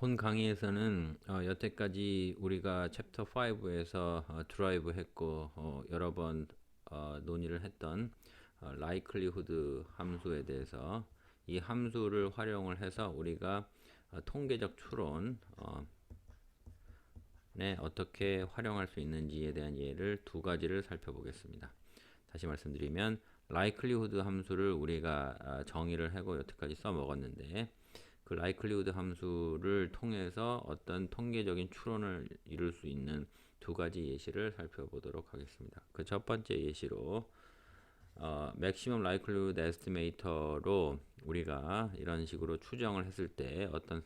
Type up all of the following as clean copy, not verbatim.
본 강의에서는 여태까지 우리가 챕터 5에서 드라이브 했고 여러 번 논의를 했던 likelihood 함수에 대해서 이 함수를 활용을 해서 우리가 통계적 추론 네, 어떻게 활용할 수 있는지에 대한 예를 두 가지를 살펴보겠습니다. 다시 말씀드리면 likelihood 함수를 우리가 정의를 하고 여태까지 써먹었는데 그 likelihood 함수를 통해서 어떤 통계적인 추론을 이룰 수 있는 두 가지 예시를 살펴보도록 하겠습니다. 그 첫 번째 예시로 maximum likelihood estimator로 우리가 이런 식으로 추정을 했을 때 어떤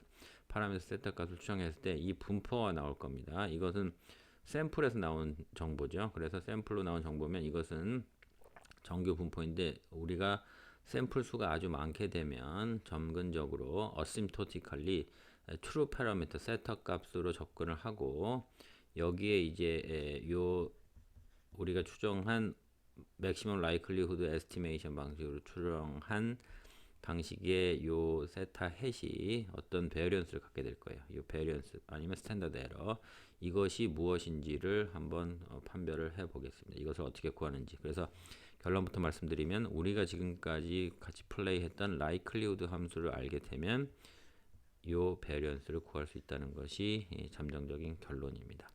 파라미터 세타 값을 추정했을 때 이 분포가 나올 겁니다. 이것은 샘플에서 나온 정보죠. 그래서 샘플로 나온 정보면 이것은 정규 분포인데 우리가 샘플 수가 아주 많게 되면 점근적으로 asymptotically true parameter 세터 값으로 접근을 하고 여기에 이제 요 우리가 추정한 maximum likelihood estimation 방식으로 추정한 방식의 요 세타 햇이 어떤 베어리언스를 갖게 될 거예요. 이 베어리언스 아니면 스탠다드 에러 이것이 무엇인지를 한번 판별을 해 보겠습니다. 이것을 어떻게 구하는지. 그래서 결론부터 말씀드리면 우리가 지금까지 같이 플레이했던 likelihood 함수를 알게 되면 요 베어리언스를 구할 수 있다는 것이 잠정적인 결론입니다.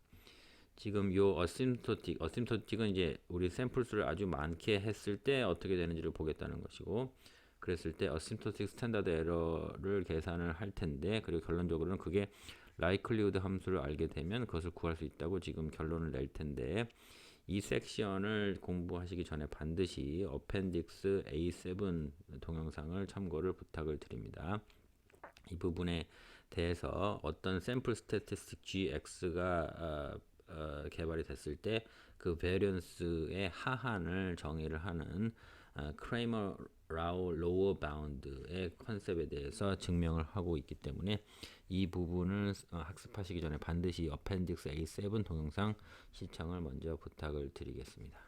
지금 요 어심토틱은 이제 우리 샘플 수를 아주 많게 했을 때 어떻게 되는지를 보겠다는 것이고 그랬을 때 어심토틱 스탠다드 에러를 계산을 할 텐데 그리고 결론적으로는 그게 likelihood 함수를 알게 되면 그것을 구할 수 있다고 지금 결론을 낼 텐데 이 섹션을 공부하시기 전에 반드시 어펜딕스 A7 동영상을 참고를 부탁을 드립니다. 이 부분에 대해서 어떤 샘플 스태티스틱 GX가 개발이 됐을 때 그 베리언스의 하한을 정의를 하는 크레이머 라우 로어 바운드의 컨셉에 대해서 증명을 하고 있기 때문에 이 부분을 학습하시기 전에 반드시 어펜딕스 A7 동영상 시청을 먼저 부탁을 드리겠습니다.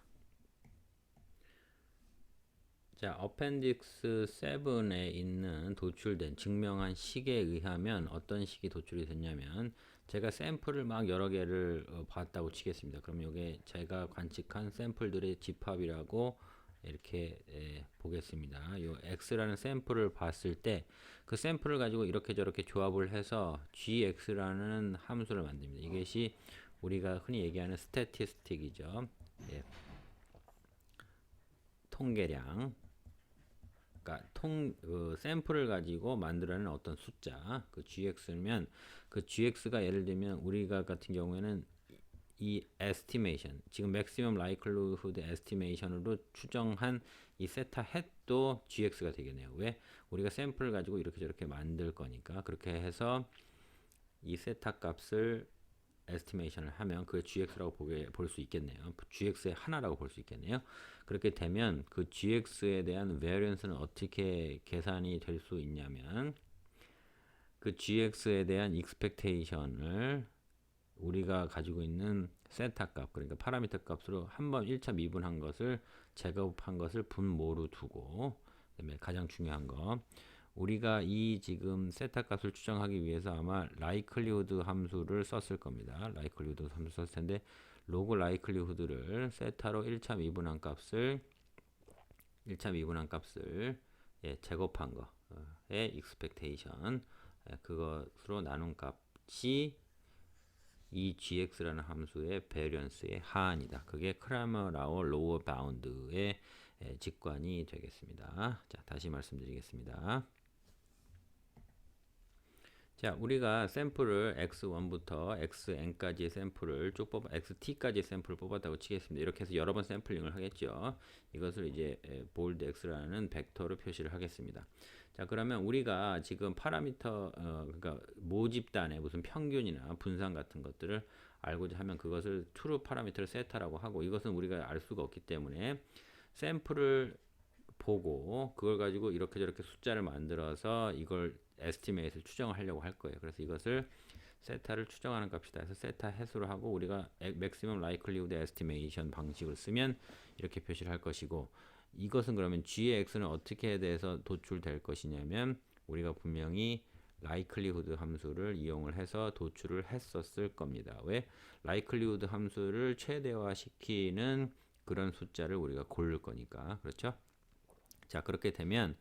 자, 어펜딕스 7에 있는 도출된 증명한 식에 의하면 어떤 식이 도출이 됐냐면 제가 샘플을 막 여러 개를 봤다고 치겠습니다. 그럼 이게 제가 관측한 샘플들의 집합이라고 이렇게 보겠습니다. 요 X라는 샘플을 봤을 때 그 샘플을 가지고 이렇게 저렇게 조합을 해서 GX라는 함수를 만듭니다. 이것이 우리가 흔히 얘기하는 스태티스틱이죠. 예, 통계량. 그러니까 샘플을 가지고 만들어낸 어떤 숫자, 그 GX면 그 GX가 예를 들면 우리가 같은 경우에는 이 estimation, 지금 maximum likelihood estimation으로 추정한 이 세타 햇도 GX가 되겠네요. 왜? 우리가 샘플을 가지고 이렇게 저렇게 만들 거니까 그렇게 해서 이 세타 값을 에스티메이션을 하면 그게 GX라고 볼 수 있겠네요. GX의 하나라고 볼 수 있겠네요. 그렇게 되면 그 GX에 대한 variance는 어떻게 계산이 될 수 있냐면 그 GX에 대한 expectation을 우리가 가지고 있는 세타 값, 그러니까 파라미터 값으로 한번 1차 미분한 것을 제곱한 것을 분모로 두고 그다음에 가장 중요한 거 우리가 이 지금 세타 값을 추정하기 위해서 아마 likelihood 함수를 썼을 겁니다. likelihood 함수 썼을 텐데 로그 likelihood를 세타로 1차 미분한 값을 제곱한 거의 expectation 그것으로 나눈 값이 이 gx라는 함수의 variance의 하한이다. 그게 크라머라우 로어 바운드의 직관이 되겠습니다. 자, 다시 말씀드리겠습니다. 자, 우리가 샘플을 x1부터 xn까지의 샘플을 쭉 뽑아 xt까지의 샘플을 뽑았다고 치겠습니다. 이렇게 해서 여러 번 샘플링을 하겠죠. 이것을 이제 볼드 x라는 벡터로 표시를 하겠습니다. 자, 그러면 우리가 지금 파라미터 그러니까 모집단의 무슨 평균이나 분산 같은 것들을 알고자 하면 그것을 트루 파라미터를 세타라고 하고 이것은 우리가 알 수가 없기 때문에 샘플을 보고 그걸 가지고 이렇게 저렇게 숫자를 만들어서 이걸 에스티메이트를 추정을 하려고 할 거예요. 그래서 이것을 세타를 추정하는 값이다 해서 세타 햇으로 하고 우리가 maximum likelihood estimation 방식을 쓰면 이렇게 표시를 할 것이고 이것은 그러면 g의 x는 어떻게 대해서 도출될 것이냐면 우리가 분명히 likelihood 함수를 이용을 해서 도출을 했었을 겁니다. 왜? likelihood 함수를 최대화시키는 그런 숫자를 우리가 고를 거니까. 그렇죠? 자, 그렇게 되면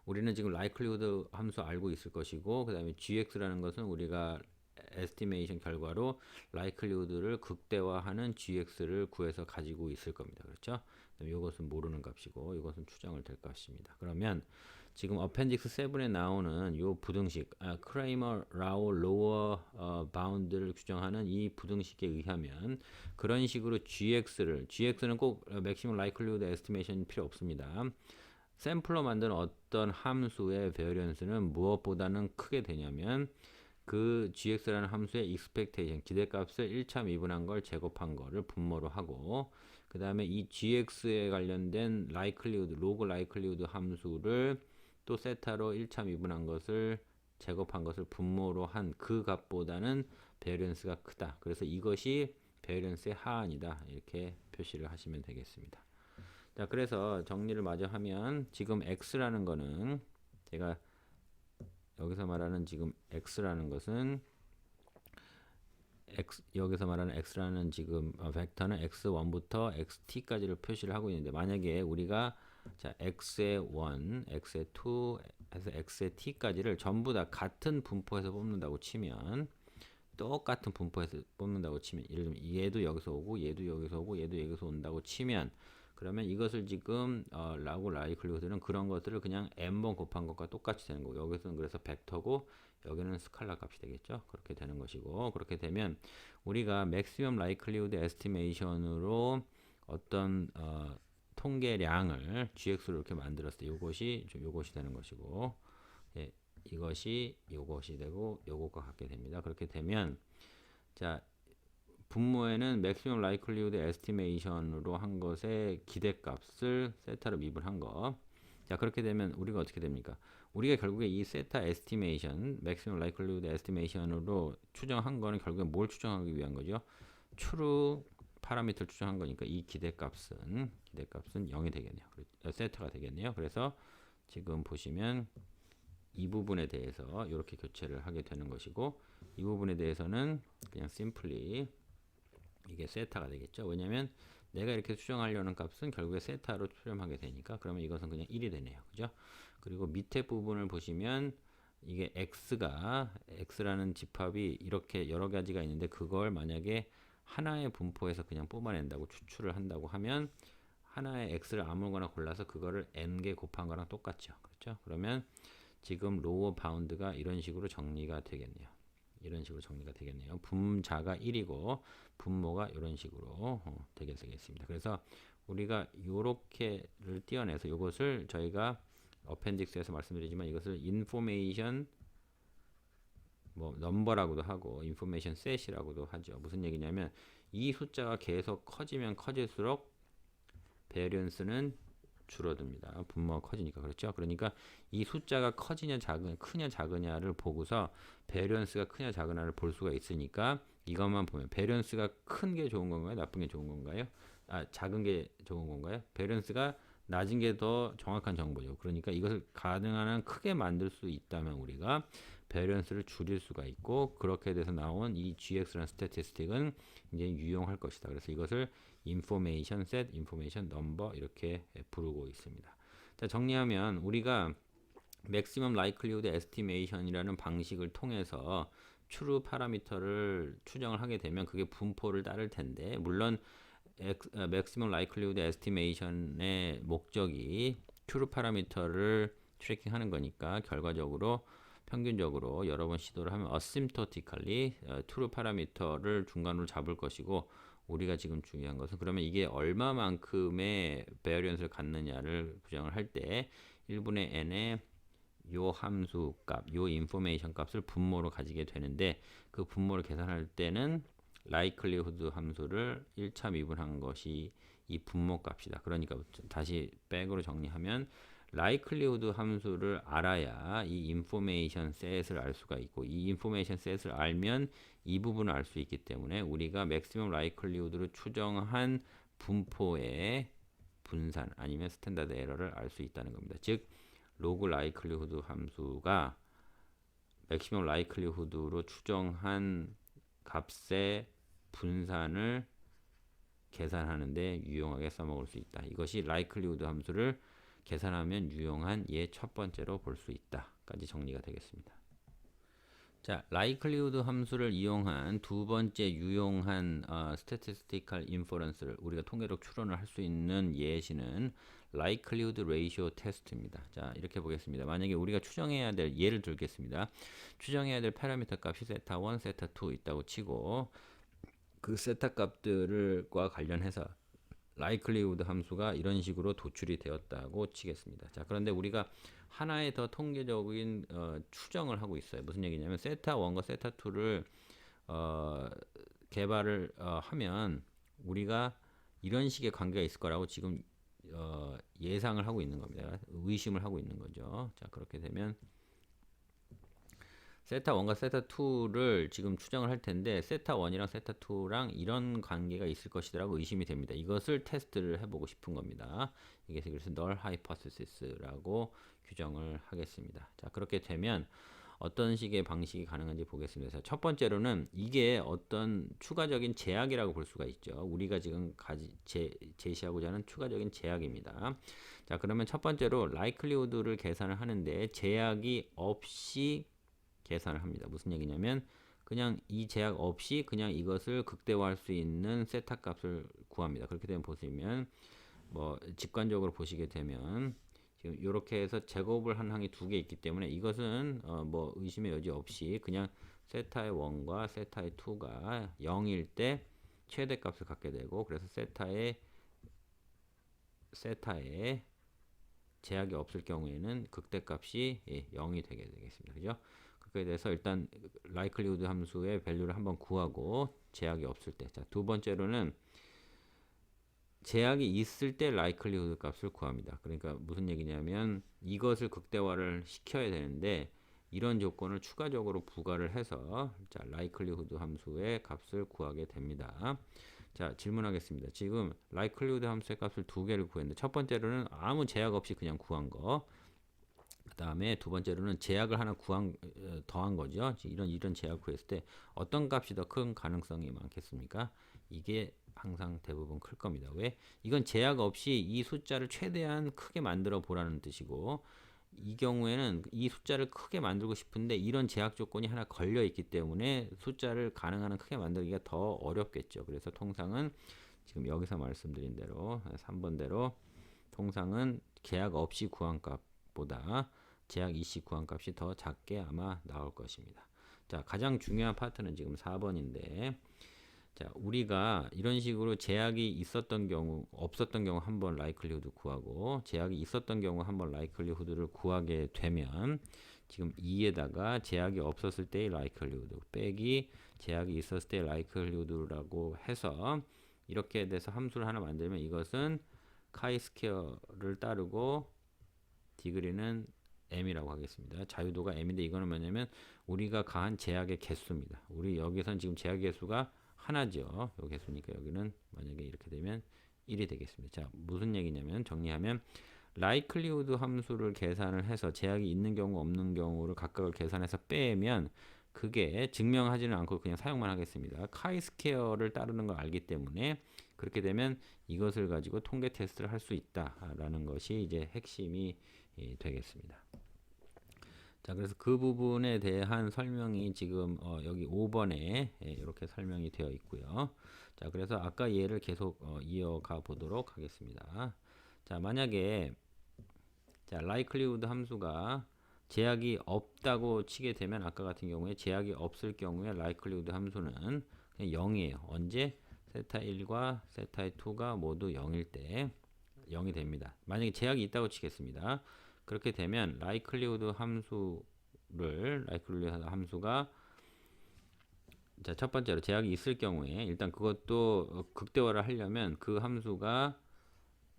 우리는 지금 likelihood 함수 알고 있을 것이고, 그 다음에 gx라는 것은 우리가 estimation 결과로 likelihood를 극대화하는 gx를 구해서 가지고 있을 겁니다. 그렇죠? 이것은 모르는 값이고, 이것은 추정을 될 값입니다. 그러면 지금 appendix 7에 나오는 이 부등식, 크레이머 라우 로어 바운드를 규정하는 이 부등식에 의하면 그런 식으로 gx는 꼭 maximum likelihood estimation 필요 없습니다. 샘플로 만든 어떤 함수의 베어리언스는 무엇보다는 크게 되냐면 그 gx라는 함수의 expectation 기대값을 1차 미분한 걸 제곱한 거를 분모로 하고, 그 다음에 이 gx에 관련된 likelihood, log likelihood 함수를 또 세타로 1차 미분한 것을 제곱한 것을 분모로 한 그 값보다는 베어리언스가 크다. 그래서 이것이 베어리언스의 하한이다. 이렇게 표시를 하시면 되겠습니다. 자, 그래서 정리를 마저 하면 지금 x라는 거는 제가 여기서 말하는 지금 x라는 것은 여기서 말하는 x라는 지금 벡터는 x1부터 xt까지를 표시를 하고 있는데, 만약에 우리가 자 x의 1, x의 2, 해서 x의 t까지를 전부 다 같은 분포에서 뽑는다고 치면, 똑같은 분포에서 뽑는다고 치면, 예를 들면 얘도 여기서 오고 얘도 여기서 오고 얘도 여기서 온다고 치면, 그러면 이것을 지금 라고 라이클리후드는 그런 것들을 그냥 n번 곱한 것과 똑같이 되는 거고, 여기서는 그래서 벡터고 여기는 스칼라 값이 되겠죠. 그렇게 되는 것이고, 그렇게 되면 우리가 maximum likelihood estimation으로 어떤 통계량을 gx로 이렇게 만들었을 때 요것이 되는 것이고, 예, 이것이 되고 요것과 같게 됩니다. 그렇게 되면 자 분모에는 maximum likelihood estimation으로 한 것의 기대값을 세타로 미분한 거. 자, 그렇게 되면 우리가 어떻게 됩니까? 우리가 결국에 이 세타 estimation, maximum likelihood estimation으로 추정한 거는 결국에 뭘 추정하기 위한 거죠? true 파라미터를 추정한 거니까 이 기대값은 0이 되겠네요. 세타가 되겠네요. 그래서 지금 보시면 이 부분에 대해서 이렇게 교체를 하게 되는 것이고, 이 부분에 대해서는 그냥 simply 이게 세타가 되겠죠. 왜냐면 내가 이렇게 추정하려는 값은 결국에 세타로 추정하게 되니까, 그러면 이것은 그냥 1이 되네요. 그죠? 그리고 밑에 부분을 보시면 이게 x라는 집합이 이렇게 여러 가지가 있는데, 그걸 만약에 하나의 분포에서 그냥 뽑아낸다고 추출을 한다고 하면 하나의 x를 아무거나 골라서 그거를 n개 곱한 거랑 똑같죠. 그렇죠? 그러면 지금 로어 바운드가 이런 식으로 정리가 되겠네요. 분자가 1이고 분모가 이런 식으로 되겠습니다. 그래서 우리가 요렇게를 띄어내서 이것을 저희가 어펜딕스에서 말씀드리지만 이것을 인포메이션 넘버라고도 하고 인포메이션 셋이라고도 하죠. 무슨 얘기냐면 이 숫자가 계속 커지면 커질수록 베리언스는 줄어듭니다. 분모가 커지니까. 그렇죠? 그러니까 이 숫자가 크냐 작으냐를 보고서 베리언스가 크냐 작으냐를 볼 수가 있으니까, 이것만 보면 베리언스가 큰 게 좋은 건가요? 나쁜 게 좋은 건가요? 작은 게 좋은 건가요? 베리언스가 낮은 게 더 정확한 정보죠. 그러니까 이것을 가능한 한 크게 만들 수 있다면 우리가 베리언스를 줄일 수가 있고, 그렇게 돼서 나온 이 GX라는 스태티스틱은 이제 유용할 것이다. 그래서 이것을 information set, information number 이렇게 부르고 있습니다. 자, 정리하면 우리가 maximum likelihood estimation이라는 방식을 통해서 true 파라미터를 추정을 하게 되면 그게 분포를 따를 텐데, 물론 maximum likelihood estimation의 목적이 true 파라미터를 트래킹하는 거니까 결과적으로 평균적으로 여러 번 시도를 하면 asymptotically true 파라미터를 중간으로 잡을 것이고, 우리가 지금 중요한 것은 그러면 이게 얼마만큼의 베어리언스를 갖느냐를 부정을 할 때 1분의 n의 요 함수 값, 요 인포메이션 값을 분모로 가지게 되는데, 그 분모를 계산할 때는 likelihood 함수를 1차 미분한 것이 이 분모 값이다. 그러니까 다시 백으로 정리하면 likelihood 함수를 알아야 이 information set을 알 수가 있고, 이 information set을 알면 이 부분을 알 수 있기 때문에 우리가 maximum likelihood를 추정한 분포의 분산 아니면 스탠다드 에러를 알 수 있다는 겁니다. 즉 log likelihood 함수가 맥시멈 라이클리후드로 추정한 값의 분산을 계산하는데 유용하게 써먹을 수 있다. 이것이 라이클리후드 함수를 계산하면 유용한 예 첫 번째로 볼 수 있다까지 정리가 되겠습니다. 자, likelihood 함수를 이용한 두 번째 유용한 statistical inference를 우리가 통계적 추론을 할 수 있는 예시는 likelihood ratio test입니다. 자, 이렇게 보겠습니다. 만약에 우리가 추정해야 될 예를 들겠습니다. 추정해야 될 파라미터 값이 세타 1, 세타 2 있다고 치고 그 세타 값들과 관련해서 likelihood 함수가 이런 식으로 도출이 되었다고 치겠습니다. 자, 그런데 우리가 하나의 더 통계적인 추정을 하고 있어요. 무슨 얘기냐면 세타 1과 세타 2를 개발을 하면 우리가 이런 식의 관계가 있을 거라고 지금 예상을 하고 있는 겁니다. 의심을 하고 있는 거죠. 자, 그렇게 되면 세타 1과 세타 2를 지금 추정을 할 텐데 세타 1이랑 세타 2랑 이런 관계가 있을 것이라고 의심이 됩니다. 이것을 테스트를 해보고 싶은 겁니다. 이게 그래서 null hypothesis라고 규정을 하겠습니다. 자, 그렇게 되면 어떤 식의 방식이 가능한지 보겠습니다. 첫 번째로는 이게 어떤 추가적인 제약이라고 볼 수가 있죠. 우리가 지금 제시하고자 하는 추가적인 제약입니다. 자, 그러면 첫 번째로 likelihood를 계산을 하는데 제약이 없이 계산을 합니다. 무슨 얘기냐면 그냥 이 제약 없이 그냥 이것을 극대화할 수 있는 세타 값을 구합니다. 그렇게 되면 보시면 뭐 직관적으로 보시게 되면 지금 이렇게 해서 제곱을 한 항이 두 개 있기 때문에 이것은 뭐 의심의 여지 없이 그냥 세타의 1과 세타의 2가 0일 때 최대값을 갖게 되고 그래서 세타의 제약이 없을 경우에는 극대값이 0이 되게 되겠습니다. 그죠? 그렇게 돼서 일단 likelihood 함수의 밸류를 한번 구하고 제약이 없을 때. 자, 두 번째로는 제약이 있을 때 likelihood 값을 구합니다. 그러니까 무슨 얘기냐면 이것을 극대화를 시켜야 되는데 이런 조건을 추가적으로 부과를 해서 자, likelihood 함수의 값을 구하게 됩니다. 자, 질문하겠습니다. 지금 likelihood 함수의 값을 두 개를 구했는데 첫 번째로는 아무 제약 없이 그냥 구한 거. 그 다음에 두 번째로는 제약을 하나 더한 거죠. 이런 제약 구했을 때 어떤 값이 더 큰 가능성이 많겠습니까? 이게 항상 대부분 클 겁니다. 왜? 이건 제약 없이 이 숫자를 최대한 크게 만들어 보라는 뜻이고 이 경우에는 이 숫자를 크게 만들고 싶은데 이런 제약 조건이 하나 걸려 있기 때문에 숫자를 가능한 한 크게 만들기가 더 어렵겠죠. 그래서 통상은 지금 여기서 말씀드린 대로 3번대로 통상은 제약 없이 구한 값보다 제약 이씨 구한 값이 더 작게 아마 나올 것입니다. 자, 가장 중요한 파트는 지금 4번인데 자, 우리가 이런 식으로 제약이 있었던 경우, 없었던 경우 한번 likelihood 구하고 제약이 있었던 경우 한번 likelihood를 구하게 되면 지금 2에다가 제약이 없었을 때의 likelihood 빼기 제약이 있었을 때의 likelihood라고 해서 이렇게 돼서 함수를 하나 만들면 이것은 chi-square를 따르고 디그리는 m이라고 하겠습니다. 자유도가 m인데 이거는 뭐냐면 우리가 가한 제약의 개수입니다. 우리 여기선 지금 제약의 개수가 하나죠. 요 개수니까 여기는 만약에 이렇게 되면 1이 되겠습니다. 자, 무슨 얘기냐면 정리하면 likelihood 함수를 계산을 해서 제약이 있는 경우 없는 경우를 각각을 계산해서 빼면 그게 증명하지는 않고 그냥 사용만 하겠습니다. chi-square를 따르는 걸 알기 때문에 그렇게 되면 이것을 가지고 통계 테스트를 할 수 있다라는 것이 이제 핵심이 되겠습니다. 자, 그래서 그 부분에 대한 설명이 지금 여기 5번에 이렇게 설명이 되어 있고요. 자, 그래서 아까 얘를 계속 이어가 보도록 하겠습니다. 자, 만약에 자, likelihood 함수가 제약이 없다고 치게 되면 아까 같은 경우에 제약이 없을 경우에 likelihood 함수는 그냥 0이에요. 언제? 세타 1과 세타 2가 모두 0일 때 0이 됩니다. 만약에 제약이 있다고 치겠습니다. 그렇게 되면 likelihood 함수가 자, 첫 번째로 제약이 있을 경우에 일단 그것도 극대화를 하려면 그 함수가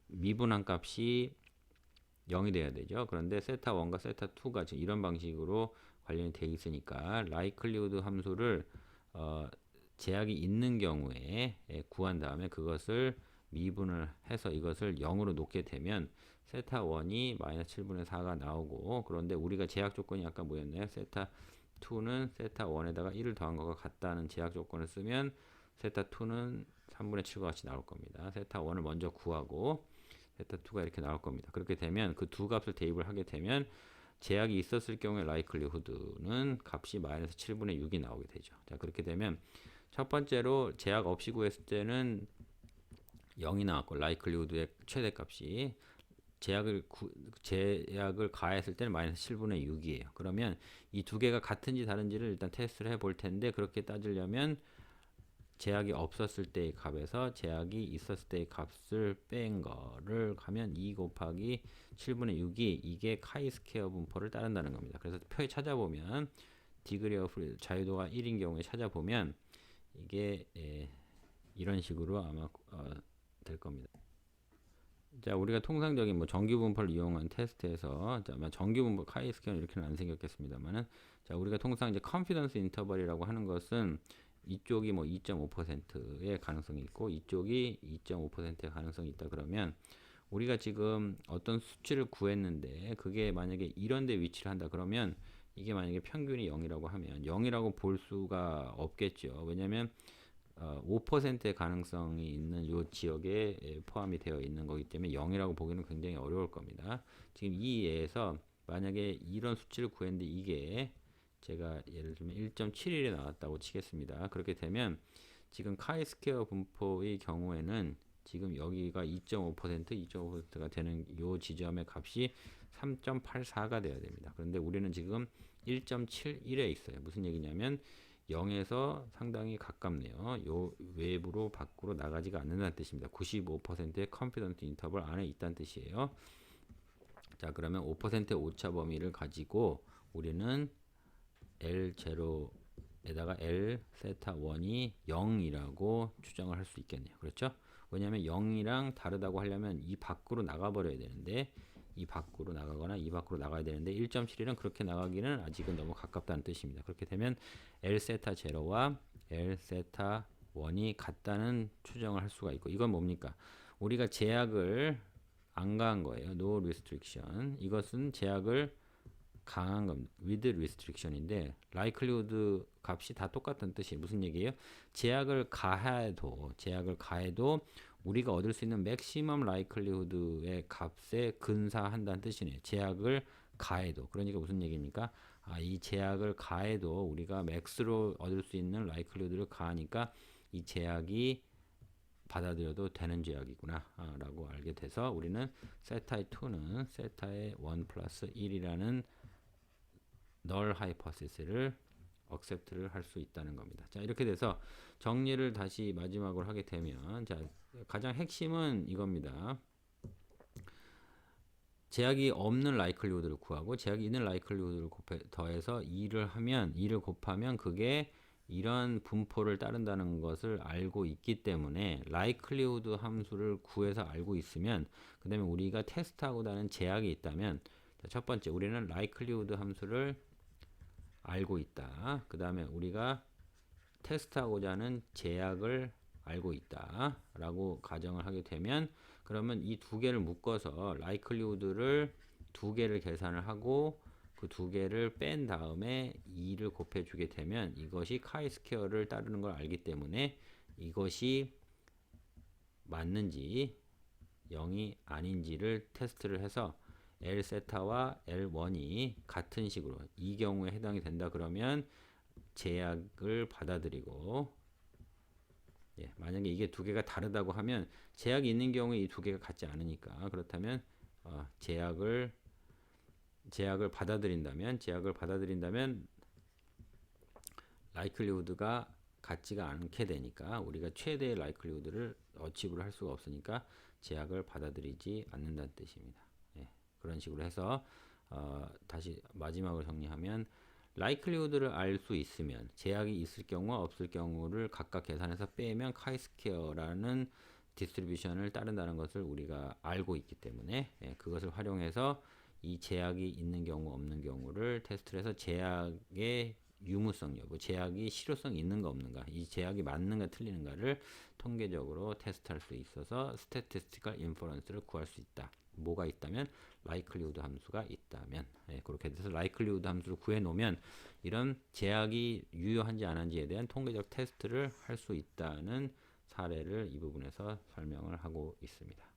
미분한 값이 0이 돼야 되죠. 그런데 세타 1과 세타 2가 지금 이런 방식으로 관련이 되어 있으니까 likelihood 함수를 제약이 있는 경우에 구한 다음에 그것을 미분을 해서 이것을 0으로 놓게 되면 세타 1이 마이너스 7분의 4가 나오고 그런데 우리가 제약 조건이 아까 뭐였나요? 세타 2는 세타 1에다가 1을 더한 거가 같다는 제약 조건을 쓰면 세타 2는 3분의 7과 같이 나올 겁니다. 세타 1을 먼저 구하고 세타 2가 이렇게 나올 겁니다. 그렇게 되면 그 두 값을 대입을 하게 되면 제약이 있었을 경우에 라이클리후드는 값이 마이너스 7분의 6이 나오게 되죠. 자, 그렇게 되면 첫 번째로 제약 없이 구했을 때는 0이 나왔고 라이클리후드의 최대값이 제약을 가했을 때는 마이너스 7분의 6이에요. 그러면 이 두 개가 같은지 다른지를 일단 테스트를 해볼 텐데 그렇게 따지려면 제약이 없었을 때의 값에서 제약이 있었을 때의 값을 뺀 거를 하면 2 곱하기 7분의 6이 이게 카이스퀘어 분포를 따른다는 겁니다. 그래서 표에 찾아보면 디그리 오브 자유도가 1인 경우에 찾아보면 이게 이런 식으로 아마 될 겁니다. 자, 우리가 통상적인 뭐 정규 분포를 이용한 테스트에서 자, 정규 분포 카이스퀘어는 이렇게는 안 생겼겠습니다만은 자, 우리가 통상 이제 컨피던스 인터벌이라고 하는 것은 이쪽이 뭐 2.5%의 가능성이 있고 이쪽이 2.5%의 가능성이 있다 그러면 우리가 지금 어떤 수치를 구했는데 그게 만약에 이런 데 위치를 한다 그러면 이게 만약에 평균이 0이라고 하면 0이라고 볼 수가 없겠죠. 왜냐면 5%의 가능성이 있는 이 지역에 포함이 되어 있는 거기 때문에 0이라고 보기는 굉장히 어려울 겁니다. 지금 이 예에서 만약에 이런 수치를 구했는데 이게 제가 예를 들면 1.71에 나왔다고 치겠습니다. 그렇게 되면 지금 카이스퀘어 분포의 경우에는 지금 여기가 2.5%가 되는 이 지점의 값이 3.84가 되어야 됩니다. 그런데 우리는 지금 1.71에 있어요. 무슨 얘기냐면 0에서 상당히 가깝네요. 요 외부로 밖으로 나가지가 않는다는 뜻입니다. 95%의 컨피던트 인터벌 안에 있다는 뜻이에요. 자, 그러면 5%의 오차 범위를 가지고 우리는 L0에다가 L 세타 1이 0이라고 추정을 할 수 있겠네요. 그렇죠? 왜냐하면 0이랑 다르다고 하려면 이 밖으로 나가버려야 되는데 이 밖으로 나가거나 이 밖으로 나가야 되는데 1.7은 그렇게 나가기는 아직은 너무 가깝다는 뜻입니다. 그렇게 되면 L 세타 0와 L 세타 1이 같다는 추정을 할 수가 있고 이건 뭡니까? 우리가 제약을 안 가한 거예요. No restriction. 이것은 제약을 강한 겁니다. with restriction인데 likelihood 값이 다 똑같다는 뜻이 무슨 얘기예요? 제약을 가해도 우리가 얻을 수 있는 maximum likelihood의 값에 근사한다는 뜻이네요. 제약을 가해도 그러니까 무슨 얘기입니까? 이 제약을 가해도 우리가 max로 얻을 수 있는 likelihood를 가하니까 이 제약이 받아들여도 되는 제약이구나 라고 알게 돼서 우리는 세타의 2는 세타의 1 플러스 1이라는 널 하이퍼시스를 accept를 할 수 있다는 겁니다. 자, 이렇게 돼서 정리를 다시 마지막으로 하게 되면 자, 가장 핵심은 이겁니다. 제약이 없는 라이클리후드를 구하고 제약이 있는 라이클리후드를 더해서 2를 곱하면 그게 이런 분포를 따른다는 것을 알고 있기 때문에 라이클리후드 함수를 구해서 알고 있으면 그 다음에 우리가 테스트하고자 하는 제약이 있다면 자, 첫 번째 우리는 라이클리후드 함수를 알고 있다. 그 다음에 우리가 테스트하고자 하는 제약을 알고 있다 라고 가정을 하게 되면 그러면 이 두 개를 묶어서 라이클리후드를 두 개를 계산을 하고 그 두 개를 뺀 다음에 2를 곱해 주게 되면 이것이 카이스퀘어를 따르는 걸 알기 때문에 이것이 맞는지 0이 아닌지를 테스트를 해서 L 세타와 L1이 같은 식으로 이 경우에 해당이 된다 그러면 제약을 받아들이고 만약에 이게 두 개가 다르다고 하면 제약이 있는 경우에 이 두 개가 같지 않으니까 그렇다면 제약을 받아들인다면 라이클리후드가 같지가 않게 되니까 우리가 최대의 라이클리후드를 어치브를 할 수가 없으니까 제약을 받아들이지 않는다는 뜻입니다. 그런 식으로 해서 다시 마지막으로 정리하면 라이클리후드를 알 수 있으면 제약이 있을 경우와 없을 경우를 각각 계산해서 빼면 카이스퀘어라는 디스트리뷰션을 따른다는 것을 우리가 알고 있기 때문에 그것을 활용해서 이 제약이 있는 경우 없는 경우를 테스트를 해서 제약의 유무성 여부, 제약이 실효성이 있는가 없는가, 이 제약이 맞는가 틀리는가를 통계적으로 테스트할 수 있어서 스태티스티컬 인퍼런스를 구할 수 있다. 뭐가 있다면 likelihood 함수가 있다면 그렇게 돼서 likelihood 함수를 구해 놓으면 이런 제약이 유효한지 안 한지에 대한 통계적 테스트를 할 수 있다는 사례를 이 부분에서 설명을 하고 있습니다.